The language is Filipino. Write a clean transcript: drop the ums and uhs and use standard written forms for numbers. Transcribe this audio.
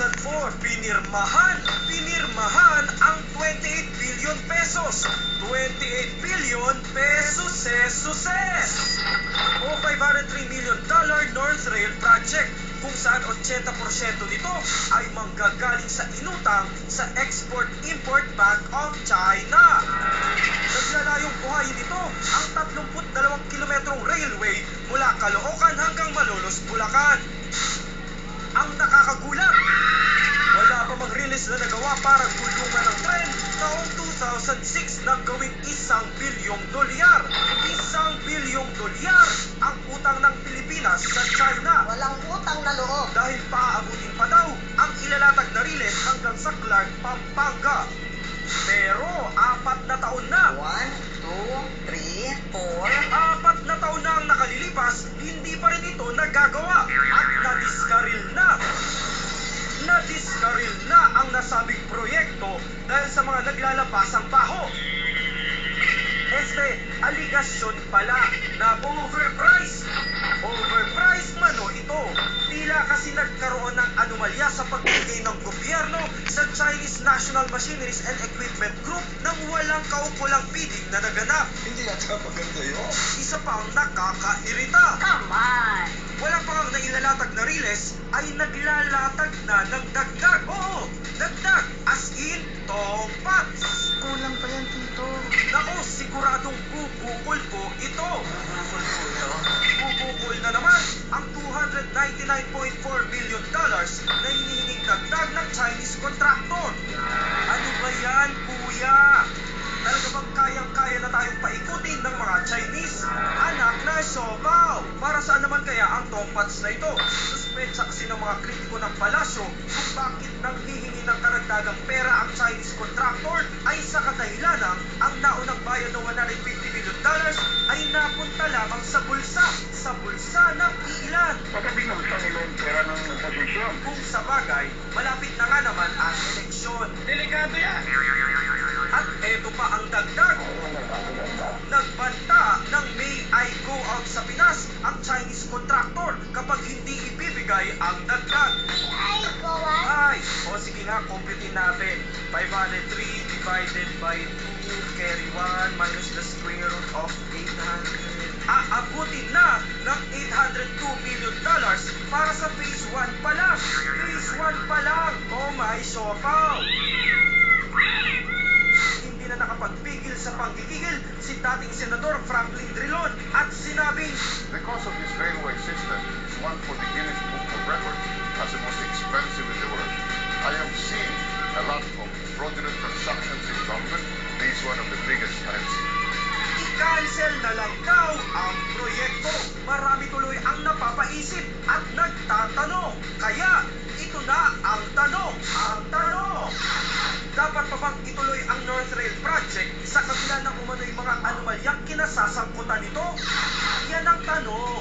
2004, pinirmahan ang 28 billion pesos. 28 billion pesos, o $503 million North Rail Project, kung saan 80% nito ay manggagaling sa inutang sa Export-Import Bank of China. Naglalayong buhayin nito ang 32 kilometrong railway mula Caloocan hanggang Malolos, Bulacan. Ang nakakagulat, wala pa mang release na nagawa para tulungan ng tren noong 2006 na gawing $1 bilyong. $1 bilyong ang utang ng Pilipinas sa China. Walang utang na loob. Dahil paaabutin pa daw ang ilalatag na riles hanggang sa Clark, Pampanga. Pero 4 na taon na. 1, 2, 3, 4. 4 na taon na ang nakalilipas, hindi pa rin ito nagagawa at nadiskaril na ang nasabing proyekto dahil sa mga naglalabasang baho. Aligasyon pala na overpriced mano ito. Tila kasi nagkaroon ng anomalya sa pagbigay ng gobyerno sa Chinese National Machineries and Equipment Group nang walang kaukulang bidding na naganap. Hindi yata maganda yun. Isa pang nakakairita. Come on! Wala pa ngang nailalatag na riles ay naglalatag na ng dagdag. Oo, dagdag. As in, tongpats. Kulang pa yan, Tito. Naku, siguradong bubukol po ito. Bubukol na naman ang $299.4 million na hinihinging dagdag ng Chinese contractor. Ano ba yan, kuya? Talaga bang kayang-kaya na tayong paikutin ng mga Chinese? Anak na siopaw! Para saan naman kaya ang tongpats na ito? Suspetsa kasi ng mga kritiko ng palasyo kung bakit nang hihingi ng karagdagang pera ang Chinese contractor ay sa kadahilanang ang naunang bayad ng $150 million ay napunta lamang sa bulsa ng ilan. Baka binulsa nila yung pera ng oposisyon. Kung sa bagay, malapit na nga naman ang eleksyon. Delikado yan. At eto pa ang dagdag. Nagbanta ng May I Go Out sa Pinas ang Chinese contractor kapag hindi ibibigay ang dagdag. Ay, o sige nga, computin natin. 503 divided by 2 carry 1 minus the square root of 800. Aabutin na ng $802 million para sa phase 1 pa lang. Phase 1 pa lang. Oh my siopaw. Hindi na nakapagpigil sa panggigigil si dating Senador Franklin Drilon at sinabing, The cost of this railway system is one for the Guinness Book of Records as the most expensive in the world. I have seen a lot of fraudulent transactions in government. This is one of the biggest I've seen. I-cancel na lang daw ang proyekto. Marami tuloy ang napapaisip at nagtatanong. Kaya ito na ang tanong. Dapat pa bang ituloy ang North Rail Project sa kabila ng umano'y mga anomalyang kinasasangkutan nito? Yan ang tanong.